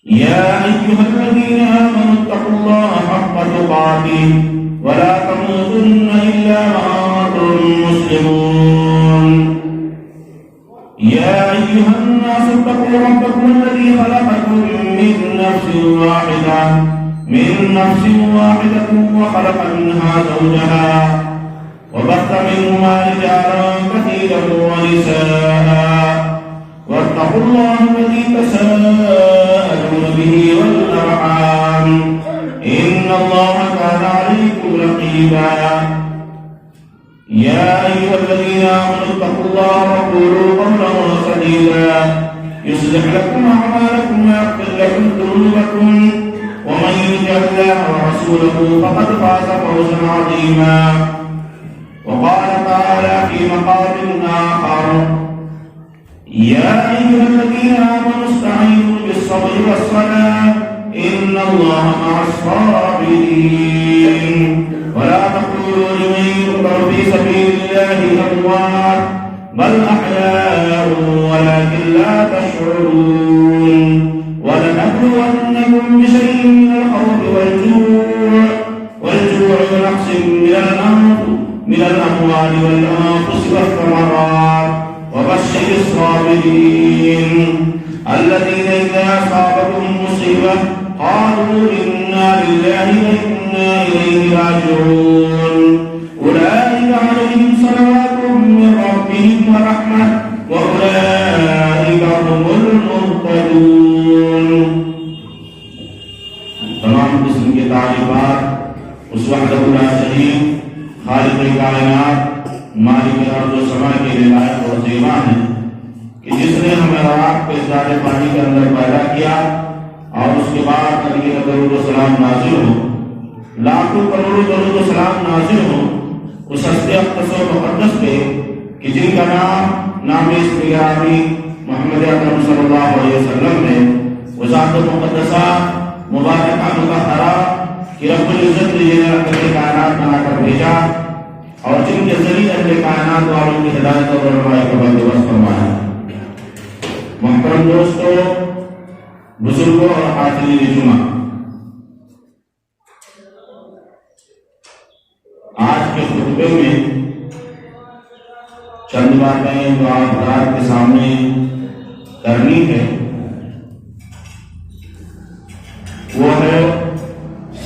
يا أيها الذين آمنوا اتقوا الله حق تقاته ولا تموتن إلا وأنتم مسلمون. يا أيها الناس اتقوا ربكم الذي خلقكم من نفس واحدة وخلق منها زوجها وبث منهما رجالا كثيرا ونساء واتقوا الله الذي تساءلون به والأرحام إن الله كان عليكم رقيبا. يا أيها الذين آمنوا اتقوا الله وقولوا قولا سديدا يصلح لكم أعمالكم ويغفر لكم ذنوبكم ومن يطع الله ورسوله فقد فاز فوزا عظيما. وقال تعالى في مقام آخر: يا أيها الذين آمنوا استعينوا بالصبر والصلاة إن الله مع الصابرين. ولا تقولوا لمن يقتل في سبيل الله أموات بل أحياء ولكن لا تشعرون. ولنبلونكم بشيء من الخوف والجوع ونقص من الأموال والأنفس والثمرات وبشر الصابرين الذين إذا أصابتهم مصيبة قالوا إنا لله وإنا إليه راجعون. أولئك عليهم صلوات من ربهم ورحمة وأولئك هم المهتدون. تمام قسم کی تعریفات اس وحدہ لا شریک خالق کائنات مالک ارض و سما کے لائق اور زیبا ہے کہ جس نے ہمیں رات کے سارے پانی کے اندر پیدا کیا اور اس کے بعد نبی درود و سلام نازل ہو، لاکھوں کروڑوں درود و سلام نازل ہو اس ہستی اقدس و مقدس پہ کہ جن کا نام اسم گرامی محمد اکرم صلی اللہ علیہ وسلم نے وہ ذات مقدسہ مبارکہ مطہرہ کہ رب العزت نے یہ رحمت کائنات بنا کر بھیجا اور جن کے ذریعے اہل کائنات والوں کی ہدایت اور رہنمائی کا بندوبست فرمایا. محترم دوستو، بزرگوں اور حاضرین جمعہ، آج کے خطبے میں چند باتیں جو آپ حضرات کے سامنے کرنی ہے وہ ہے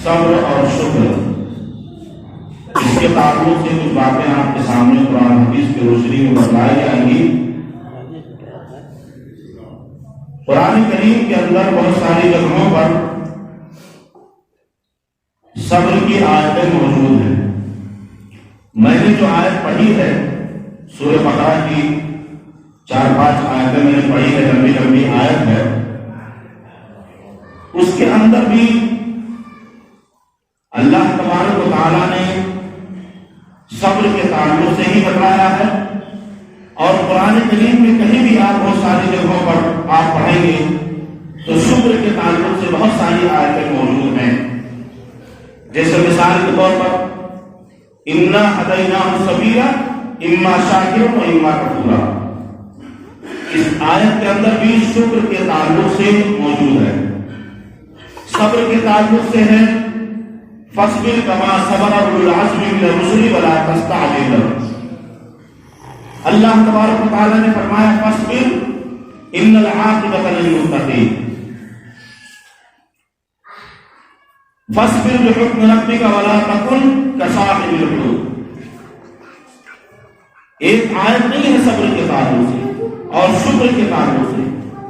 صبر اور شکر. اس کے تعلق سے کچھ باتیں آپ کے سامنے قرآن حدیث کی روشنی میں بتلائی جائیں گی. قرآن کریم کے اندر بہت ساری جگہوں پر صبر کی آیتیں موجود ہیں. میں نے جو آیت پڑھی ہے سورہ بقرہ کی 4-5 آیتیں میں نے پڑھی ہے، لمبی لمبی آیت ہے. اس کے اندر بھی اللہ تبارک و تعالیٰ نے صبر کے تعلق سے ہی بتلایا ہے. اور قرآن کریم میں کہیں بھی آپ بہت ساری جگہوں پر آپ پڑھیں گے تو شکر کے تعلق سے بہت ساری آیتیں موجود ہیں. جیسے مثال کے طور پر اِنَّا هَدَيْنَاهُ السَّبِيلَ اِمَّا شَاكِرًا وَإِمَّا كَفُورًا. اس آیت کے اندر بھی شکر کے تعلق سے موجود ہے. صبر کے تعلق سے ہے فَاصْبِرْ كَمَا صَبَرَ أُولُو الْعَزْمِ مِنَ الرُّسُلِ وَلَا تَسْتَعْجِلْ لَهُمْ. اللہ تبارک و تعالیٰ نے فرمایا فَاصْبِرْ إِنَّ الْعَاقِبَةَ لِلْمُتَّقِينَ. فَاصْبِرْ لِحُكْمِ رَبِّكَ وَلَا تَكُنْ كَصَاحِبِ الْحُوتِ. ایک آیت نہیں ہے صبر کے تعلق سے اور شکر کے تعلق سے،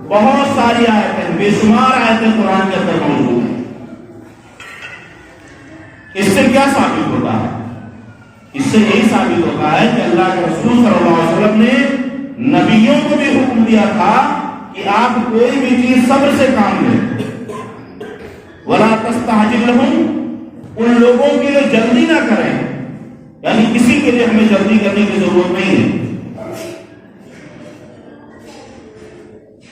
بہت ساری آیتیں، بے شمار آیتیں قرآن کے اندر موجود ہیں. اس سے کیا ثابت ہوتا ہے؟ اس سے یہی ثابت ہوتا ہے کہ اللہ کے رسول صلی اللہ علیہ وسلم نے نبیوں کو بھی حکم دیا تھا کہ آپ کوئی بھی چیز صبر سے کام لیں. وَلَا تَسْتَعْجِلْ لَهُمْ، ان لوگوں کے لیے جلدی نہ کریں، یعنی کسی کے لیے ہمیں جلدی کرنے کی ضرورت نہیں ہے.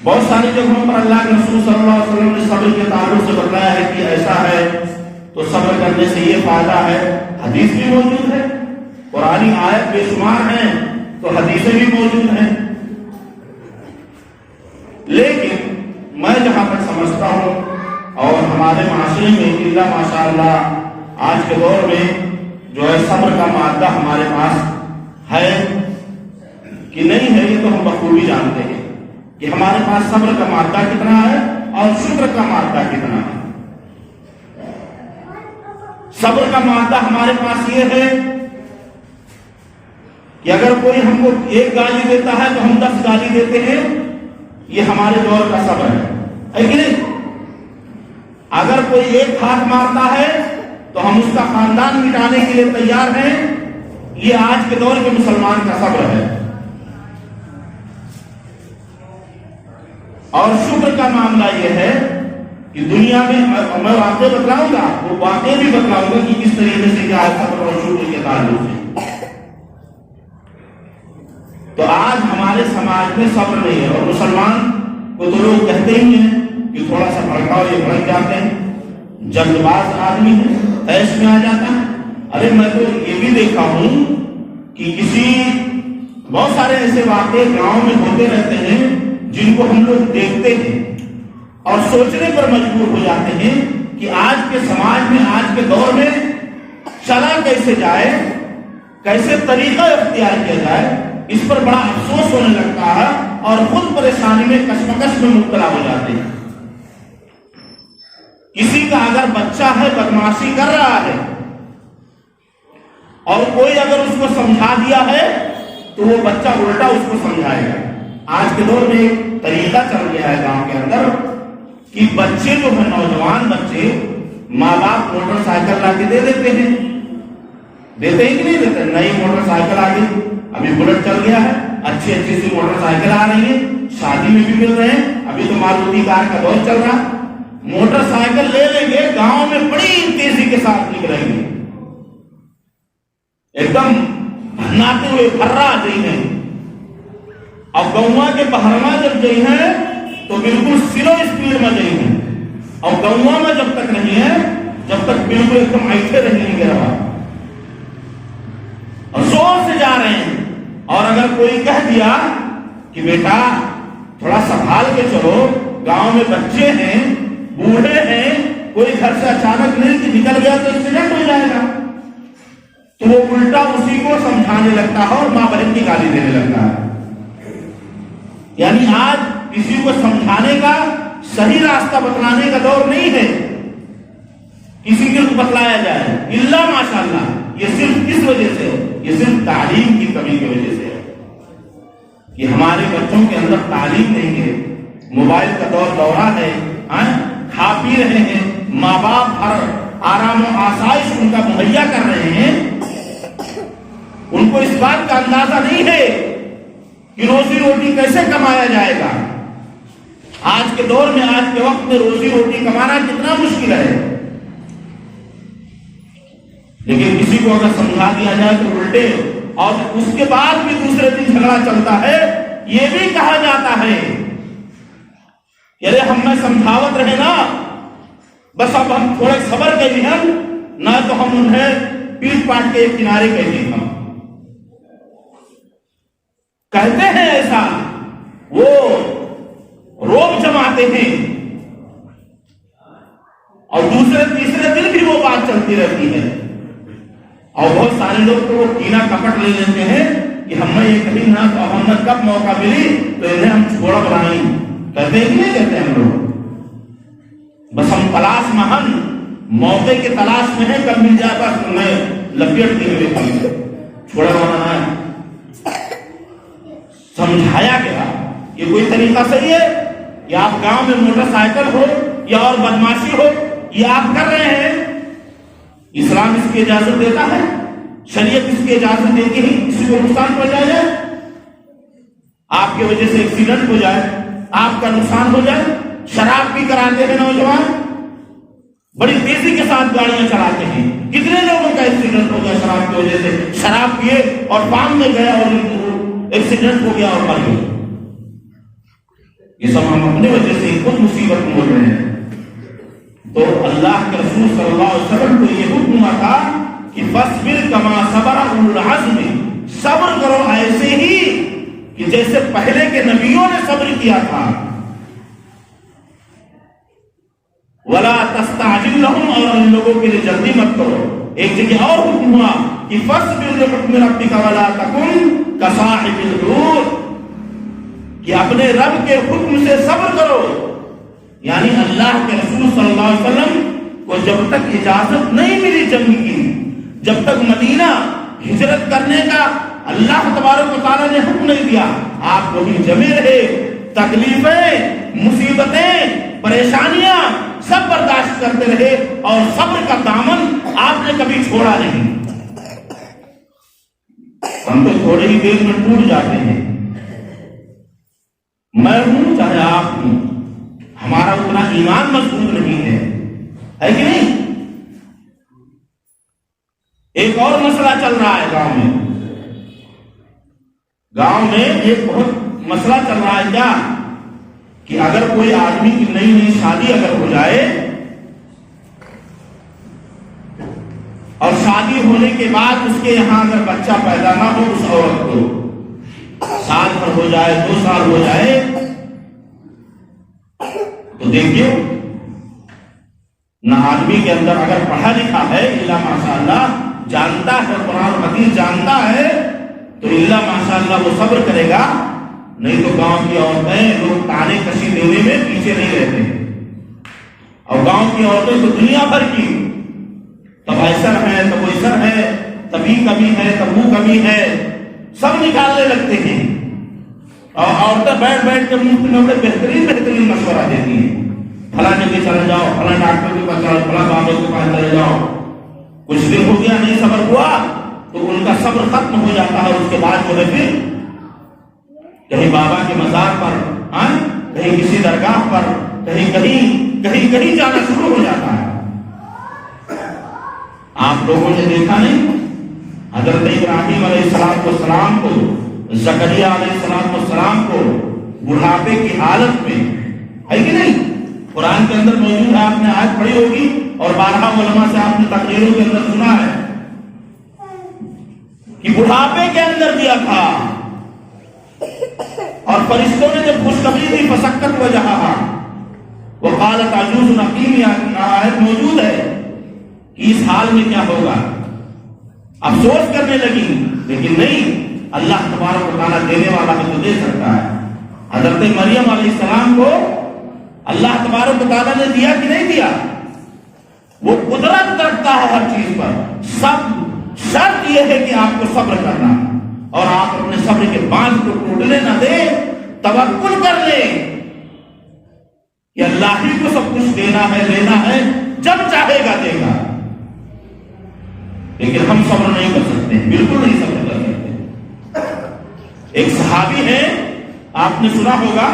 بہت ساری جگہوں پر اللہ کے رسول صلی اللہ علیہ وسلم نے صبر کے تعلق سے بتایا ہے کہ ایسا ہے تو صبر کرنے سے یہ فائدہ ہے. حدیث بھی موجود ہے، قرآنی آیت بے شمار ہیں تو حدیثیں بھی موجود ہیں. لیکن میں جہاں تک سمجھتا ہوں اور ہمارے معاشرے میں اللہ ماشاء اللہ آج کے دور میں جو ہے صبر کا مادہ ہمارے پاس ہے کہ نہیں ہے، یہ تو ہم بخوبی جانتے ہیں کہ ہمارے پاس صبر کا مادہ کتنا ہے اور شکر کا مادہ کتنا ہے۔ صبر کا مادہ ہمارے پاس یہ ہے کہ اگر کوئی ہم کو ایک گالی دیتا ہے تو ہم 10 گالی دیتے ہیں، یہ ہمارے دور کا صبر ہے کہ نہیں؟ اگر کوئی ایک ہاتھ مارتا ہے تو ہم اس کا خاندان مٹانے کے لیے تیار ہیں، یہ آج کے دور کے مسلمان کا صبر ہے۔ اور شکر کا معاملہ یہ ہے کہ دنیا میں میں واقعے بتلاؤں گا، وہ واقعے بھی بتلاؤں گا کہ کس طریقے سے کیا ہے صبر اور شکر کے تعلق سے۔ تو آج ہمارے سماج میں صبر نہیں ہے، اور مسلمان کو تو لوگ کہتے ہی ہیں کہ تھوڑا سا بھڑکاؤ یہ بھڑک جاتے ہیں، جلد باز آدمی ہے، عیش میں آ جاتا ہے۔ ارے میں تو یہ بھی دیکھا ہوں کہ بہت سارے ایسے واقعے گاؤں میں ہوتے رہتے ہیں جن کو ہم لوگ دیکھتے ہیں اور سوچنے پر مجبور ہو جاتے ہیں کہ آج کے سماج میں، آج کے دور میں چلا کیسے جائے، کیسے طریقہ اختیار کیا جائے، اس پر بڑا افسوس ہونے لگتا ہے اور خود پریشانی میں کشمکش میں مبتلا ہو جاتے ہیں۔ کسی کا اگر بچہ ہے بدمعاشی کر رہا ہے اور کوئی اگر اس کو سمجھا دیا ہے تو وہ بچہ الٹا اس کو سمجھائے گا۔ آج کے دور میں ایک طریقہ چل گیا ہے گاؤں کے اندر کہ بچے جو ہیں، نوجوان بچے، ماں باپ موٹر سائیکل لا کے دے دیتے ہیں کہ نہیں دیتے؟ نئی موٹر سائیکل آ گئی، ابھی بلٹ چل گیا ہے، اچھی سی موٹر سائیکل آ رہی ہے، شادی میں بھی مل رہے ہیں، ابھی تو ماروتی کار کا دور چل رہا، موٹر سائیکل لے لیں گے، گاؤں میں بڑی تیزی کے ساتھ نکلیں گے، ایک دم بھناتے ہوئے بھرا گئی ہیں، اور گاؤں کے بہرما جب گئی ہیں تو بالکل سلو اسپیڈ میں گئی ہیں، اور گاؤں میں جب تک نہیں ہے، جب تک بالکل ایک دم ایٹھے نہیں گے رہا، اور زور سے جا رہے ہیں۔ اور اگر کوئی کہہ دیا کہ بیٹا تھوڑا سنبھال کے چلو، گاؤں میں بچے ہیں، بوڑھے ہیں، کوئی گھر سے اچانک نکل گیا تو ایکسیڈنٹ ہو جائے گا، تو وہ الٹا اسی کو سمجھانے لگتا ہے اور ماں بہن کی گالی دینے لگتا ہے۔ یعنی آج کسی کو سمجھانے کا، صحیح راستہ بتلانے کا دور نہیں ہے، کسی کو بتلایا جائے اللہ ماشاءاللہ، یہ صرف کس وجہ سے، یہ صرف تعلیم کی کمی کی وجہ سے ہے کہ ہمارے بچوں کے اندر تعلیم نہیں ہے، موبائل کا دورہ ہے، کھا پی رہے ہیں، ماں باپ ہر آرام و آسائش ان کا مہیا کر رہے ہیں، ان کو اس بات کا اندازہ نہیں ہے کہ روزی روٹی کیسے کمایا جائے گا۔ آج کے دور میں، آج کے وقت میں روزی روٹی کمانا کتنا مشکل ہے، لیکن کسی کو اگر سمجھا دیا جائے تو الٹے، اور اس کے بعد بھی دوسرے دن جھگڑا چلتا ہے، یہ بھی کہا جاتا ہے کہ ہم میں سمجھاوت رہے نا، بس اب ہم تھوڑے صبر کے لیے ہم نہ تو ہم انہیں پیٹ پاٹ کے ایک کنارے کہہ دیں، ہم کہتے ہیں ایسا، وہ روب جماتے ہیں اور دوسرے تیسرے دن بھی وہ بات چلتی رہتی ہے، اور بہت سارے لوگ تو وہ کینہ کپٹ لے لیتے ہیں کہ ہم نے یہ کہیں نہ تو ہم نے کب موقع ملی تو انہیں ہم چھوڑا بنائیں، کہتے ہیں کہ نہیں کہتے ہیں ہم لوگ؟ بس ہم تلاش مہن موقع کے تلاش میں ہیں، کب مل جائے بس ہمیں لپیٹ دیے ہوئے چھوڑا بنانا ہے۔ سمجھایا گیا یہ کوئی طریقہ صحیح ہے کہ آپ گاؤں میں موٹر سائیکل ہو یا اور بدماشی ہو، یہ آپ کر رہے ہیں، اسلام اس کی اجازت دیتا ہے، شریعت اس کی اجازت دیتی ہے کسی کو نقصان پہنچایا جائے، آپ کی وجہ سے ایکسیڈنٹ ہو جائے، آپ کا نقصان ہو جائے، شراب پی کر آتے ہیں نوجوان، بڑی تیزی کے ساتھ گاڑیاں چلاتے ہیں، کتنے لوگوں کا ایکسیڈنٹ ہو گیا شراب کی وجہ سے، شراب پیے اور پام میں گیا اور ایکسیڈنٹ ہو گیا اور مر گئے۔ یہ سب ہم اپنے وجہ سے خود مصیبت میں ہو رہے ہیں۔ تو اللہ کے رسول صلی اللہ علیہ وسلم کو یہ حکم ہوا تھا کہ فاصبر کما صبر اولو العزم، صبر کرو ایسے ہی کہ جیسے پہلے کے نبیوں نے صبر کیا تھا۔ ولا تستعجل لهم، اور ان لوگوں کے لیے جلدی مت کرو۔ ایک جگہ اور حکم ہوا کہ فاصبر لحکم ربک ولا تکن کصاحب الحوت، کہ اپنے رب کے حکم سے صبر کرو۔ یعنی اللہ کے رسول صلی اللہ علیہ وسلم کو جب تک اجازت نہیں ملی جنگ کی، جب تک مدینہ ہجرت کرنے کا اللہ تبارک و تعالیٰ نے حکم نہیں دیا، آپ وہیں جمے رہے، تکلیفیں، مصیبتیں، پریشانیاں سب برداشت کرتے رہے، اور صبر کا دامن آپ نے کبھی چھوڑا نہیں۔ ہم تو تھوڑی ہی دیر میں ٹوٹ جاتے ہیں، میں ہوں چاہے آپ ہوں، ہمارا اتنا ایمان مضبوط نہیں ہے کہ نہیں؟ ایک اور مسئلہ چل رہا ہے گاؤں میں ایک بہت مسئلہ چل رہا ہے، کیا کہ اگر کوئی آدمی کی نئی نئی شادی اگر ہو جائے، اور شادی ہونے کے بعد اس کے یہاں اگر بچہ پیدا نہ ہو اس عورت کو، سال بھر ہو جائے، 2 سال ہو جائے، تو دیکھیے نہ آدمی کے اندر اگر پڑھا لکھا ہے، اللہ ماشاء اللہ جانتا ہے، قرآن حدیث جانتا ہے، تو اللہ ماشاء اللہ وہ صبر کرے گا۔ نہیں تو گاؤں کی عورتیں لوگ تانے کشی دینے میں پیچھے نہیں رہتے، اور گاؤں کی عورتیں تو دنیا بھر کی، تب ایسر ہے، تب ویسر ہے، تبھی کمی ہے، تب وہ کمی ہے، سب نکالنے لگتے ہیں، اور عورتیں بیٹھ بیٹھ کے مفت میں بہترین مشورہ دیتی ہیں، فلاں جگہ چلے جاؤ، فلاں ڈاکٹر کے پاس جاؤ، فلاں بابا کے پاس چلے جاؤ۔ کچھ دن ہو گیا نہیں صبر ہوا تو ان کا صبر ختم ہو جاتا ہے، اس کے بعد جو ہے پھر کہیں بابا کے مزار پر، کہیں کسی درگاہ پر، کہیں جانا شروع ہو جاتا ہے۔ آپ لوگوں نے دیکھا نہیں حضرت ابراہیم علیہ السلام کو، زکریا علیہ السلام کو بڑھاپے کی حالت میں، ہے کہ نہیں؟ قرآن کے اندر موجود ہے، آپ نے آیت پڑھی ہوگی، اور بارہا علماء سے آپ نے تقریروں کے اندر سنا ہے کہ بڑھاپے کے اندر دیا تھا، اور فرشتوں نے جب خوشخبری دی فسکت وجہہا وقالت عجوز عقیم، آیت موجود ہے کہ اس حال میں کیا ہوگا، افسوس کرنے لگی، لیکن نہیں، اللہ تبارک و تعالیٰ دینے والا ہے تو دے سکتا ہے۔ حضرت مریم علیہ السلام کو اللہ تبارک و تعالیٰ نے دیا کہ نہیں دیا؟ وہ قدرت رکھتا ہے ہر چیز پر، سب شرط یہ ہے کہ آپ کو صبر کرنا، اور آپ اپنے صبر کے باندھ کو ٹوٹنے نہ دیں، توکل کر لیں کہ اللہ ہی کو سب کچھ دینا ہے، لینا ہے، جب چاہے گا دے گا۔ لیکن ہم صبر نہیں کر سکتے، بالکل نہیں صبر کر سکتے۔ ایک صحابی ہے، آپ نے سنا ہوگا،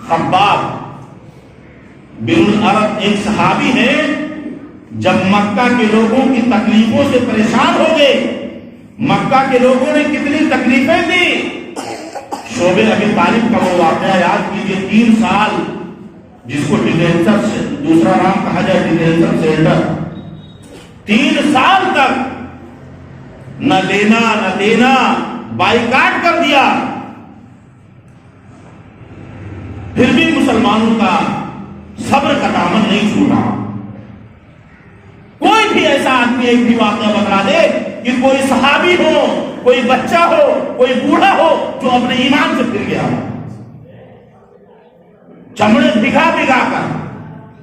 خباب بن الارت، ایک صحابی ہے، جب مکہ کے لوگوں کی تکلیفوں سے پریشان ہو گئے، مکہ کے لوگوں نے کتنی تکلیفیں دی، شعبہ ابی طالب کا وہ واقعہ یاد کیجئے، 3 سال، جس کو ڈیٹینشن سے دوسرا نام کہا جائے ڈیٹینشن سینٹر، 3 سال تک نہ لینا نہ دینا، بائیکاٹ کر دیا، پھر بھی مسلمانوں کا صبر کا دامن نہیں چھوٹا۔ کوئی بھی ایسا آدمی ایک بھی واقعہ بتا دے کہ کوئی صحابی ہو، کوئی بچہ ہو، کوئی بوڑھا ہو جو اپنے ایمان سے پھر گیا ہو، چمڑے بھگا کر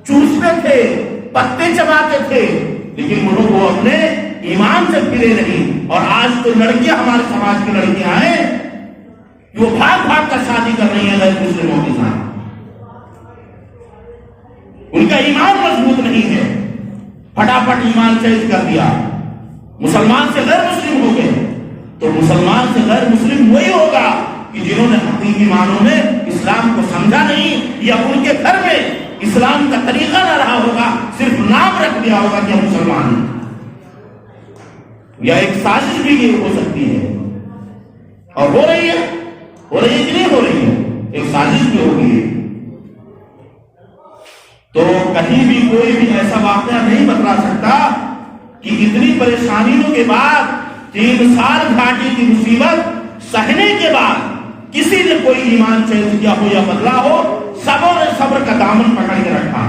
چوستے تھے، پتے چباتے تھے، لیکن وہ اپنے ایمان سے پھرے نہیں۔ اور آج تو لڑکیاں، ہمارے سماج کی لڑکیاں ہیں، وہ بھاگ کر شادی کر رہی ہیں غیر مسلموں کے ساتھ، ان کا ایمان مضبوط نہیں ہے، پھٹافٹ ایمان چینج کر دیا، مسلمان سے غیر مسلم ہو گئے۔ تو مسلمان سے غیر مسلم وہی ہوگا کہ جنہوں نے حقیقی معنوں میں اسلام کو سمجھا نہیں، یا ان کے گھر میں اسلام کا طریقہ نہ رہا ہوگا، صرف نام رکھ دیا ہوگا کہ ہم مسلمان ہیں۔ یا ایک سازش بھی یہ ہو سکتی ہے، اور ہو رہی ہے کہ نہیں ہو رہی ہے، ایک سازش بھی ہوگی۔ تو کہیں بھی کوئی بھی ایسا واقعہ نہیں بتلا سکتا کہ اتنی پریشانیوں کے بعد، 3 سال گھاٹی کی مصیبت سہنے کے بعد کسی نے کوئی ایمان چینج کیا ہو یا بدلا ہو، سبوں نے صبر کا دامن پکڑ کے رکھا،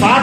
7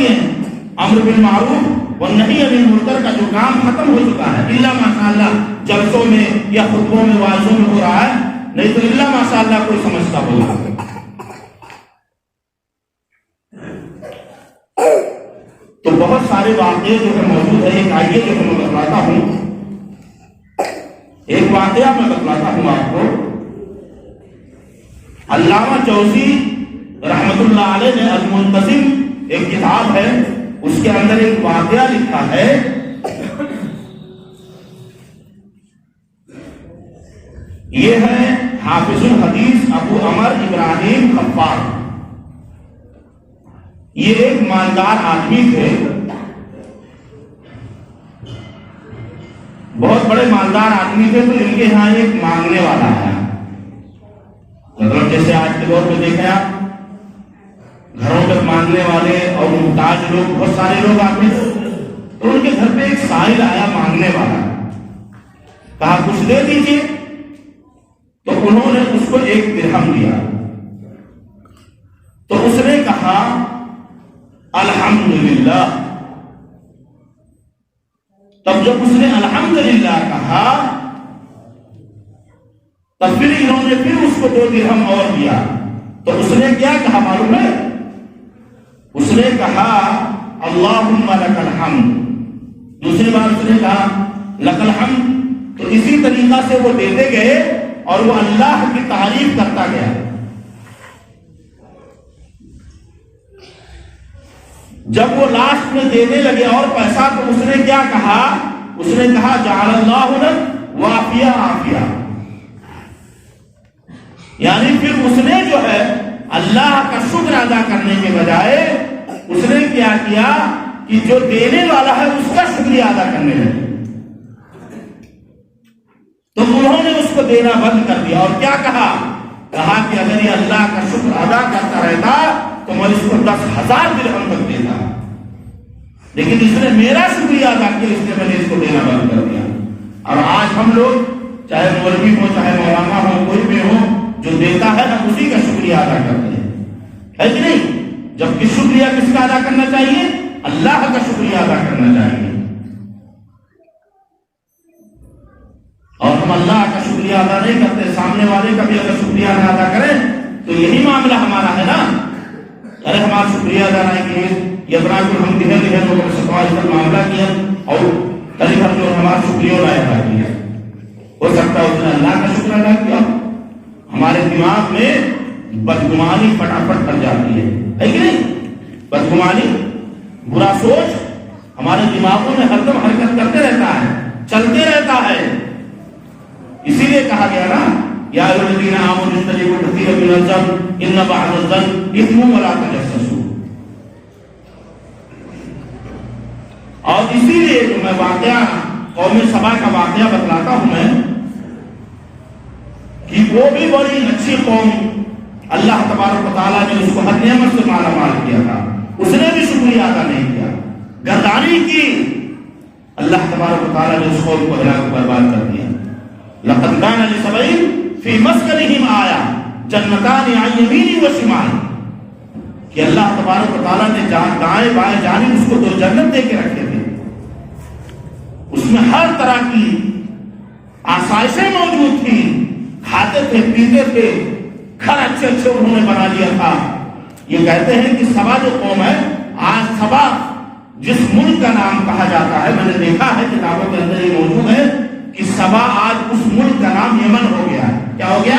دیے ہیں. امر بالمعروف والنہی عن المنکر کا جو کام ختم ہو چکا ہے، الا ماشاء اللہ جلسوں میں یا خطبوں میں واعظوں میں ہو رہا ہے، نہیں تو الا ماشاء اللہ کوئی سمجھتا ہوگا. تو بہت سارے واقعے جو ہے موجود ہے. ایک آئیے جو میں بتلاتا ہوں، ایک واقعہ میں بتلاتا ہوں آپ کو. علامہ جوزی رحمت اللہ علیہ نے المنتظم ایک کتاب ہے، اس کے اندر ایک واقعہ لکھا ہے. یہ ہے حافظ الحدیث ابو عمر ابراہیم خفار. یہ ایک مالدار آدمی تھے، بہت بڑے مالدار آدمی تھے. تو ان کے یہاں ایک مانگنے والا ہے، مطلب جیسے آج کے دور میں دیکھیں آپ گھروں تک مانگنے والے اور محتاج لوگ، بہت سارے لوگ آتے ہیں. تو ان کے گھر پہ ایک سائل آیا مانگنے والا، کہا کچھ دے دیجیے. تو انہوں نے اس کو 1 درہم دیا. تو اس نے کہا الحمدللہ. تب جب اس نے الحمدللہ کہا تب پھر انہوں نے پھر اس کو 2 درہم اور دیا. تو اس نے کیا کہا معلوم ہے؟ اس نے کہا اللہم لک الحمد. دوسری بار اس نے کہا لک الحمد. تو اسی طریقہ سے وہ دیتے گئے اور وہ اللہ کی تعریف کرتا گیا. جب وہ لاسٹ میں دینے لگے اور پیسہ، تو اس نے کیا کہا؟ اس نے کہا جعل اللہ لک وافیہ عافیہ. یعنی پھر اس نے جو ہے اللہ کا شکر ادا کرنے کے بجائے اس نے کیا کیا کہ جو دینے والا ہے اس کا شکریہ ادا کرنے لگے. تو انہوں نے اس کو دینا بند کر دیا اور کیا کہا کہ اگر یہ اللہ کا شکر ادا کرتا رہتا تو میں اس کو 10,000 درہم تک دیتا، لیکن اس نے میرا شکریہ ادا کیا، اس لیے میں نے اس کو دینا بند کر دیا. اور آج ہم لوگ چاہے مولوی ہو چاہے مولانا ہو کوئی بھی ہو، جو دیتا ہے ہم اسی کا شکریہ ادا کرتے ہیں، ہے کہ نہیں؟ جبکہ شکریہ کس کا ادا کرنا چاہیے؟ اللہ کا شکریہ ادا کرنا چاہیے. اور ہم اللہ کا شکریہ ادا نہیں کرتے، سامنے والے کا بھی اگر شکریہ نہ ادا کریں تو یہی معاملہ ہمارا ہے نا. ارے ہمارا شکریہ ادا نہیں کیے، یہ اتنا کو ہم دھیرے لوگوں سے سوال کر معاملہ کیا اور کبھی ہم جو ہمارا شکریہ نہ ادا کیا. ہو سکتا ہے اس نے اللہ کا شکر ادا کیا. ہمارے دماغ میں بدگمانی فٹافٹ کر جاتی ہے کہ نہیں؟ بدگمانی، برا سوچ ہمارے دماغوں میں ہر دم حرکت کرتے رہتا ہے، چلتے رہتا ہے. اسی لیے کہا گیا نا یا ایھا الذین آمنوا اجتنبوا کثیرا من الظن ان بعض الظن اثم ولا تجسسوا. اور اسی لیے جو میں واقعہ قوم سبا کا واقعہ بتلاتا ہوں میں کہ وہ بھی بڑی اچھی قوم، اللہ تبارک و تعالیٰ نے اس کو ہر نعمت سے مالا مال کیا تھا، اس نے بھی شکریہ ادا نہیں کیا، گردانی کی. اللہ تبارک و تعالیٰ نے اس قوم کو ہلاک برباد کر دیا. لقد كان لسبع في مسكنهم آية جنتان عن يمين وشمال. کہ اللہ تبارک و تعالیٰ نے دائیں بائیں جانب اس کو 2 جنت دے کے رکھے تھے، اس میں ہر طرح کی آسائشیں موجود تھی، کھاتے تھے پیتے تھے، گھر اچھے اچھے انہوں نے بنا لیا تھا. یہ کہتے ہیں کہ سبا جو قوم ہے، آج سبا جس ملک کا نام کہا جاتا ہے، میں نے دیکھا ہے کتابوں کے اندر یہ موجود ہے کہ سبا آج اس ملک کا نام یمن ہو گیا ہے. کیا ہو گیا؟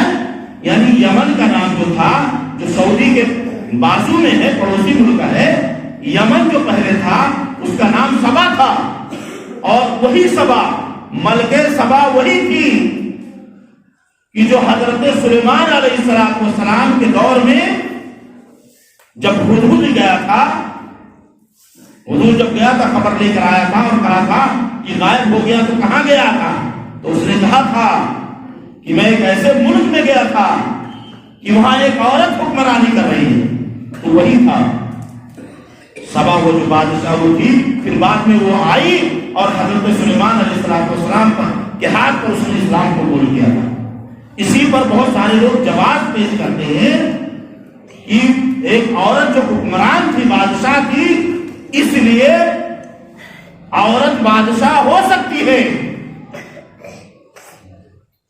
یعنی یمن کا نام جو تھا، جو سعودی کے بازو میں ہے، پڑوسی ملک ہے، یمن جو پہلے تھا اس کا نام سبا تھا. اور وہی سبا، ملکہ سبا وہی تھی کہ جو حضرت سلیمان علیہ السلام کے دور میں جب ہدہد گیا تھا، ہدہد جب گیا تھا خبر لے کر آیا تھا اور کہا تھا کہ غائب ہو گیا تو کہاں گیا تھا؟ تو اس نے کہا تھا کہ میں ایک ایسے ملک میں گیا تھا کہ وہاں ایک عورت حکمرانی کر رہی ہے. تو وہی تھا سبا، وہ جو بادشاہ وہ تھی. پھر بعد میں وہ آئی اور حضرت سلیمان علیہ السلام کے ہاتھ پر اس نے اسلام کو قبول کیا تھا. اسی پر بہت سارے لوگ جواز پیش کرتے ہیں کہ ایک عورت جو حکمران تھی، بادشاہ تھی، اس لیے عورت بادشاہ ہو سکتی ہے،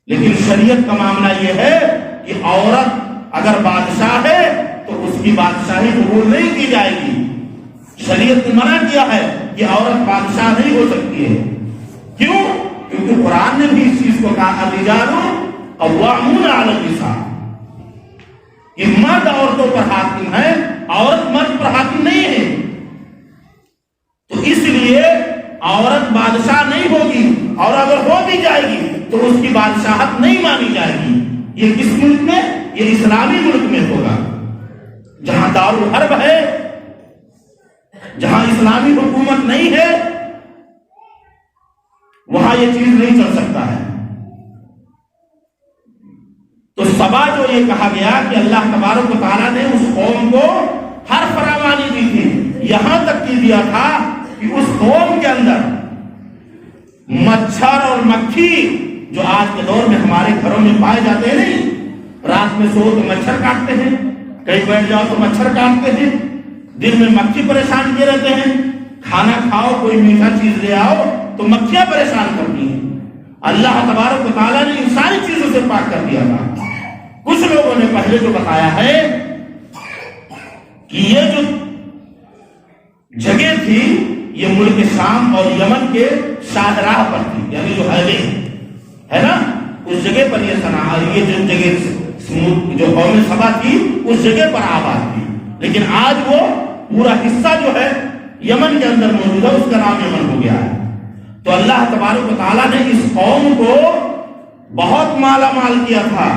لیکن شریعت کا معاملہ یہ ہے کہ عورت اگر بادشاہ ہے تو اس کی بادشاہی قبول نہیں کی جائے گی۔ شریعت نے منع کیا ہے کہ عورت بادشاہ نہیں ہو سکتی ہے۔ کیوں؟ کیونکہ قرآن نے بھی اس چیز کو کہا الرجال قوامون علی النساء، کہ مرد عورتوں پر حاکم ہے، عورت مرد پر حاکم نہیں ہے۔ تو اس لیے عورت بادشاہ نہیں ہوگی، اور اگر ہو بھی جائے گی تو اس کی بادشاہت نہیں مانی جائے گی۔ یہ کس ملک میں؟ یہ اسلامی ملک میں ہوگا، جہاں دارالحرب ہے، جہاں اسلامی حکومت نہیں ہے، وہاں یہ چیز نہیں چل سکتا ہے۔ تو سبا جو یہ کہا گیا کہ اللہ تبارک و تعالیٰ نے اس قوم کو ہر فراوانی دی تھی، یہاں تک کی دیا تھا کہ اس قوم کے اندر مچھر اور مکھی جو آج کے دور میں ہمارے گھروں میں پائے جاتے ہیں، نہیں، رات میں سو تو مچھر کاٹتے ہیں، کہیں بیٹھ جاؤ تو مچھر کاٹتے ہیں، دن میں مکھی پریشان کیے رہتے ہیں، کھانا کھاؤ کوئی میٹھا چیز لے آؤ تو مکھیاں پریشان کرتی ہیں۔ اللہ تبارک و تعالیٰ نے ان ساری چیزوں سے پاک کر دیا تھا۔ کچھ لوگوں نے پہلے جو بتایا ہے کہ یہ جو جگہ تھی یہ ملک شام اور یمن کے شاہراہ پر تھی، یعنی جو ہائیوے ہے نا، اس جگہ پر یہ صنع، یہ جو جگہ جو قوم سبا تھی اس جگہ پر آباد تھی، لیکن آج وہ پورا حصہ جو ہے یمن کے اندر موجود ہے، اس کا نام یمن ہو گیا ہے۔ تو اللہ تبارک و تعالیٰ نے اس قوم کو بہت مالا مال کیا تھا،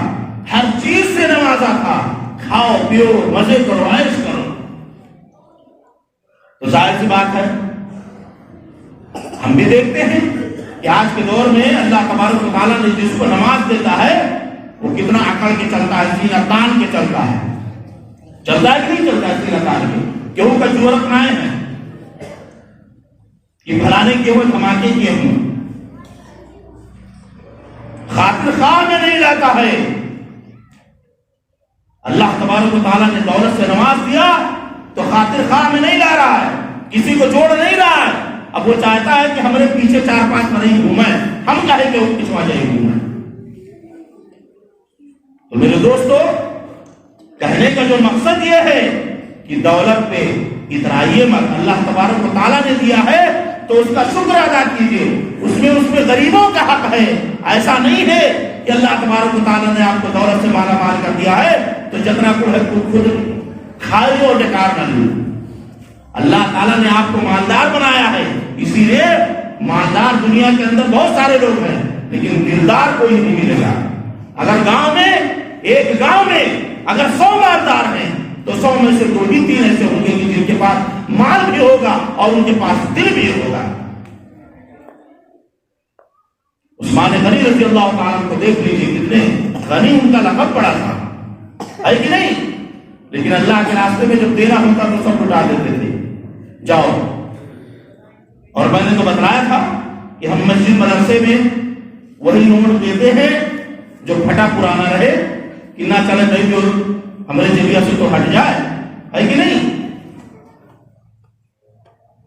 ہر چیز سے نوازا تھا، کھاؤ پیو مزے کرو عیش کرو۔ تو ظاہر سی بات ہے ہم بھی دیکھتے ہیں کہ آج کے دور میں اللہ تبارک و تعالیٰ نے جس کو نماز دیتا ہے وہ کتنا عقل کے چلتا ہے، سینہ تان کے چلتا ہے، چلتا ہے کہ نہیں چلتا ہے سینہ تان کے؟ کیوں کا جورت نہ ہے کہ بھلانے کے ہوئے دھماکے کیے ہوں، خاطر خواہ میں نہیں لاتا ہے۔ اللہ تبارک و تعالیٰ نے دولت سے نواز دیا تو خاطر خواہ میں نہیں لا رہا ہے، کسی کو جوڑ نہیں رہا ہے۔ اب وہ چاہتا ہے کہ ہمارے پیچھے 4-5 مہینے گھومیں، ہم کہے کہ وہ پچھوا جائے گھومیں۔ تو میرے دوستو، کہنے کا جو مقصد یہ ہے کہ دولت پہ اترائیے مت، اللہ تبارک و تعالیٰ نے دیا ہے تو اس کا شکر ادا کیجیے، اس میں غریبوں کا حق ہے۔ ایسا نہیں ہے کہ اللہ تبارک و تعالیٰ نے آپ کو دولت سے مالا مال کر دیا ہے تو جتنا کو ہے خود کھائے اور ڈکار نہ لو۔ اللہ تعالیٰ نے آپ کو مالدار بنایا ہے، اسی لیے مالدار دنیا کے اندر بہت سارے لوگ ہیں لیکن دلدار کوئی نہیں ملے گا۔ اگر گاؤں میں ایک گاؤں میں اگر 100 مالدار ہیں تو 100 میں سے 2 ہی 3 ایسے ہوں گے کہ جن کے پاس مال بھی ہوگا اور ان کے پاس دل بھی ہوگا۔ عثمان غنی رضی اللہ تعالیٰ کو دیکھ لیجیے، کتنے غنی ان کا لقب پڑا تھا، ہے کہ نہیں؟ لیکن اللہ کے راستے میں جب دینا ہوتا تو سب لٹا دیتے تھے، جاؤ۔ اور میں نے تو بتلایا تھا کہ ہم مسجد مدرسے میں وہی نوٹ دیتے ہیں جو پھٹا پرانا رہے، کہ نہ چلے بھائی جو ہمارے جبیا سے تو ہٹ جائے، ہے کہ نہیں؟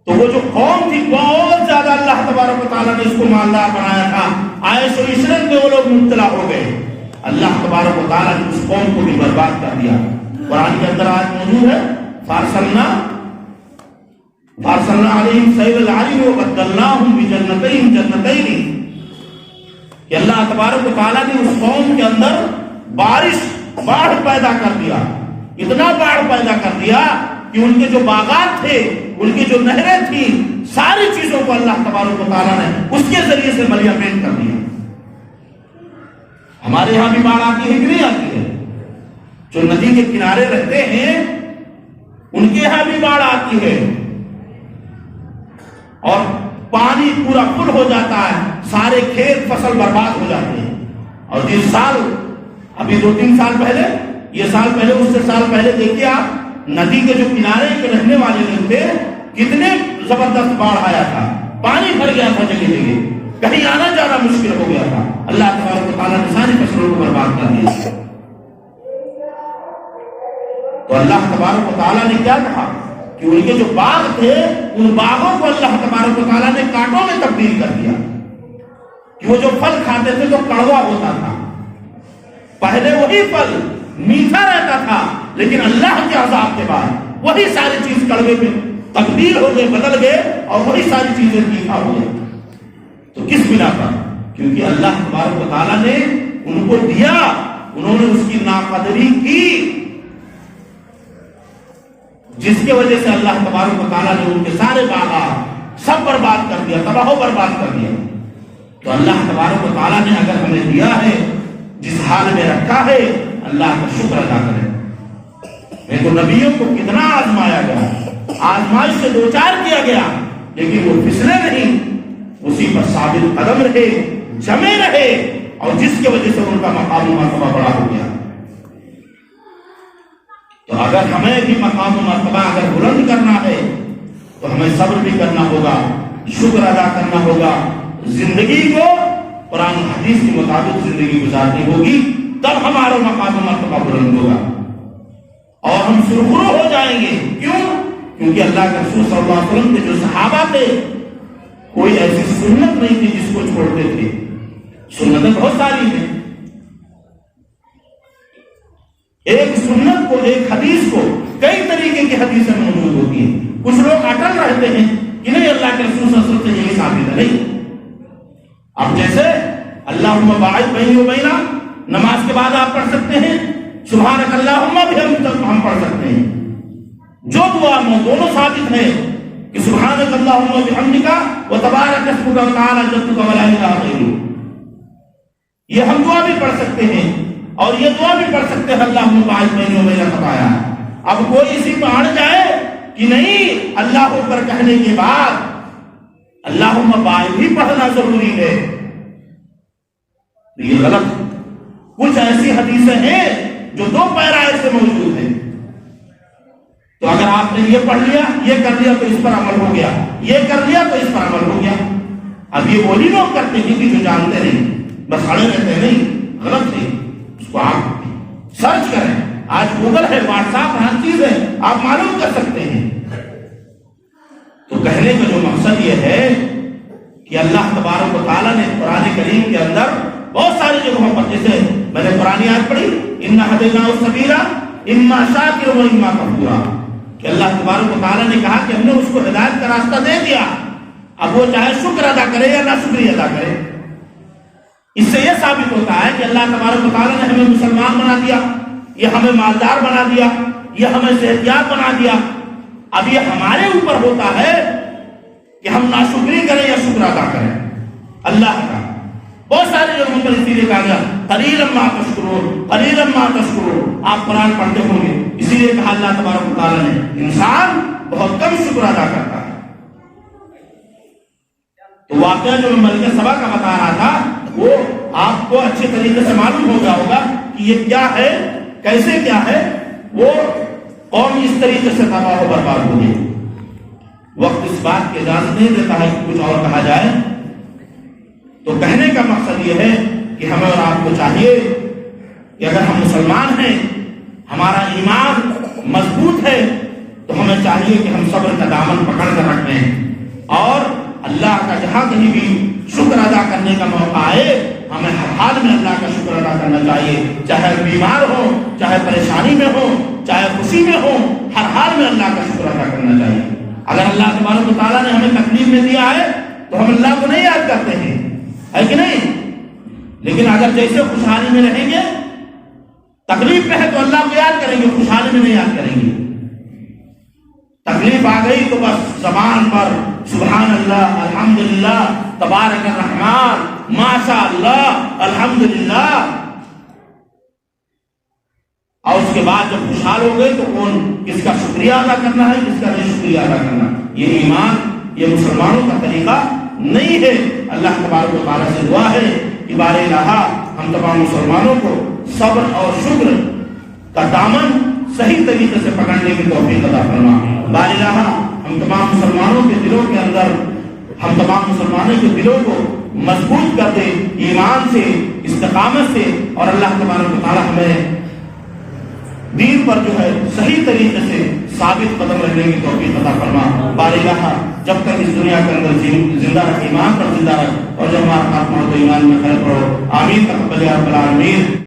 تو وہ جو قوم تھی بہت زیادہ اللہ تبارک و تعالیٰ نے اس کو مالدار بنایا تھا، عیش و عشرت میں وہ لوگ مبتلا ہو گئے، اللہ تبارک و تعالیٰ نے اس قوم کو بھی برباد کر دیا۔ قرآن کے اندر آج موجود ہے فارسلنا علیہم سیل العرم وبدلناہم بجنتین جنتین، کہ اللہ تبارک و تعالیٰ نے اس قوم کے اندر باڑھ پیدا کر دیا، اتنا باڑھ پیدا کر دیا کہ ان کے جو باغات تھے، ان کی جو نہریں تھیں، ساری چیزوں کو اللہ تبارک و تعالیٰ نے اس کے ذریعے سے ملیامین کر دیا۔ ہمارے یہاں بھی باڑھ آتی ہے کہ نہیں آتی ہے؟ جو ندی کے کنارے رہتے ہیں ان کے یہاں بھی باڑھ آتی ہے اور پانی پورا فل ہو جاتا ہے، سارے کھیت فصل برباد ہو جاتے ہیں۔ اور جس سال ابھی 2-3 سال پہلے، یہ سال پہلے، اس سے سال پہلے دیکھیے آپ، ندی کے جو کنارے کے رہنے والے لوگ تھے کتنے زبردست باڑھ آیا تھا، پانی بھر گیا تھا جگہ جگہ، کہیں آنا جانا مشکل ہو گیا تھا۔ اللہ تبارک و تعالیٰ نے ساری فصلوں کو برباد کر دیا۔ تو اللہ تبارک و تعالیٰ نے کیا کہا کہ ان کے جو باغ تھے ان باغوں کو اللہ تبارک و تعالیٰ نے کانٹوں میں تبدیل کر دیا کہ وہ جو پھل کھاتے تھے تو کڑوا ہوتا تھا. پہلے وہی پھل میٹھا رہتا تھا لیکن اللہ کے عذاب کے بعد وہی ساری چیز کڑوے میں تبدیل ہو گئے, بدل گئے, اور وہی ساری چیزیں میٹھا ہو گئے. تو کس بنا پر؟ کیونکہ اللہ تبارک و تعالیٰ نے ان کو دیا, انہوں نے اس کی ناقدری کی, جس کی وجہ سے اللہ تبارک و تعالیٰ نے ان کے سارے باغات سب برباد کر دیا, تباہ و برباد کر دیا. تو اللہ تبارک و تعالیٰ نے اگر ہمیں دیا ہے, جس حال میں رکھا ہے, اللہ کا شکر ادا کریں. میں تو نبیوں کو کتنا آزمایا گیا, آزمائش سے دوچار کیا گیا, لیکن وہ پھسلے نہیں, اسی پر ثابت قدم رہے, جمے رہے, اور جس کی وجہ سے ان کا مقام و مرتبہ بڑا ہو گیا. تو اگر ہمیں بھی مقام و مرتبہ اگر بلند کرنا ہے تو ہمیں صبر بھی کرنا ہوگا, شکر ادا کرنا ہوگا, زندگی کو قرآن حدیث کے مطابق زندگی گزارنی ہوگی, تب ہمارا مقام و مرتبہ بلند ہوگا اور ہم سرخرو ہو جائیں گے. کیوں؟ کیونکہ اللہ کے رسول صلی اللہ علیہ وسلم کے جو صحابہ تھے, کوئی ایسی سنت نہیں تھی جس کو چھوڑتے تھے. سنتیں بہت ساری ہیں, ایک سنت کو, ایک حدیث کو کئی طریقے کی حدیثیں موجود ہوتی ہیں. کچھ لوگ اٹل رہتے ہیں کہ نہیں اللہ کے رسول صلی اللہ علیہ وسلم سے یہی ثابت ہے. نہیں, اب جیسے اللہم باعث بینی و بینا نماز کے بعد آپ پڑھ سکتے ہیں, سبحانک اللہم بھی ہم پڑھ سکتے ہیں. جو دعا میں دونوں ثابت ہے کہ سبحانک اللہم بحمدک و تبارک اسمک و تعالی جدک و لا الہ غیرک, یہ ہم دعا بھی پڑھ سکتے ہیں, اور یہ دعا بھی پڑھ سکتے ہیں اللہم باعث بینی و بینا خطایا. اب کوئی اسی پہ اڑ جائے کہ نہیں اللہ اکبر کہنے کے بعد اللہم باعث بھی پڑھنا ضروری ہے, یہ غلط. کچھ ایسی حدیثیں ہیں جو دو پیرائے سے موجود ہیں, تو اگر آپ نے یہ پڑھ لیا, یہ کر لیا تو اس پر عمل ہو گیا, یہ کر لیا تو اس پر عمل ہو گیا. اب یہ وہی لوگ کرتے ہیں کہ جو جانتے نہیں, بس اڑے رہتے ہیں. نہیں, غلط ہے. اس کو آپ سرچ کریں, آج گوگل ہے, واٹس ایپ, ہر چیز ہے, آپ معلوم کر سکتے ہیں. تو کہنے کا جو مقصد یہ ہے کہ اللہ تبارک و تعالیٰ نے قرآن کریم کے اندر بہت ساری جگہوں پر, جیسے میں نے قرآن آیت پڑھی اِنَّا هَدَيْنَاهُ السَّبِيلَ إِمَّا شَاكِرًا وَإِمَّا كَفُورًا, کہ اللہ تبارک و تعالیٰ نے کہا کہ ہم نے اس کو ہدایت کا راستہ دے دیا, اب وہ چاہے شکر ادا کرے یا نہ شکریہ ادا کرے. اس سے یہ ثابت ہوتا ہے کہ اللہ تبارک و تعالیٰ نے ہمیں مسلمان بنا دیا, یہ ہمیں مالدار بنا دیا, یہ ہمیں صحتیاب بنا دیا. اب یہ ہمارے اوپر ہوتا ہے کہ ہم ناشکری کریں یا شکر ادا کریں اللہ کا. بہت سارے جگہوں پر اسی لیے کہا گیا قلیلا ما تشکرون, قلیلا ما تشکرون. آپ قرآن پڑھتے ہوں گے, اسی لیے کہا اللہ تبارک و تعالیٰ نے انسان بہت کم شکر ادا کرتا ہے. تو واقعہ جو میں ملکہ سبا کا بتا رہا تھا وہ آپ کو اچھے طریقے سے معلوم ہو گیا ہوگا کہ یہ کیا ہے, کیسے کیا ہے. وہ قوم اس طریقے سے تباہ و برباد ہو گئی. وقت اس بات کی اجازت نہیں دیتا ہے کہ کچھ اور کہا جائے, تو کہنے کا مقصد یہ ہے کہ ہمیں اور آپ کو چاہیے کہ اگر ہم مسلمان ہیں, ہمارا ایمان مضبوط ہے, تو ہمیں چاہیے کہ ہم صبر کا دامن پکڑ کر رکھیں, اور اللہ کا جہاں کہیں بھی شکر ادا کرنے کا موقع آئے, ہمیں ہر حال میں اللہ کا شکر ادا کرنا چاہیے, چاہے بیمار ہو, چاہے پریشانی میں ہو, چاہے خوشی میں ہو, ہر حال میں اللہ کا شکر ادا کرنا چاہیے. اگر اللہ تبارک و تعالیٰ نے ہمیں تکلیف میں دیا ہے تو ہم اللہ کو نہیں یاد کرتے ہیں, ہے کہ نہیں؟ لیکن اگر جیسے خوشحالی میں رہیں گے, تکلیف میں ہے تو اللہ کو یاد کریں گے, خوشحالی میں نہیں یاد کریں گے. تکلیف آ گئی تو بس زبان پر سبحان اللہ, الحمدللہ, تبارک الرحمن, ماشاء اللہ, الحمدللہ, اور اس کے بعد جب خوشحال ہو گئے تو کون کس کا شکریہ ادا کرنا ہے, کس کا نہیں شکریہ ادا کرنا. یہ ایمان, یہ مسلمانوں کا طریقہ نہیں ہے. اللہ تبارک و تعالیٰ سے دعا ہے کہ بار الہ ہم تمام مسلمانوں کو صبر اور شکر کا دامن صحیح طریقے سے پکڑنے کی توفیق عطا فرما. بار الہ ہم تمام مسلمانوں کے دلوں کے اندر, ہم تمام مسلمانوں کے دلوں کو مضبوط کر دے ایمان سے, استقامت سے, اور اللہ تبارک و تعالیٰ ہمیں دین پر جو ہے صحیح طریقے سے ثابت قدم رہنے کی توفیق عطا فرما۔ بارگاہ جب تک اس دنیا کے اندر زندہ رکھ، ایمان پر زندہ رکھ، اور جب ہمارا خاتمہ ہو تو ایمان میں خیر کرو، آمین تقبل یا رب العالمین۔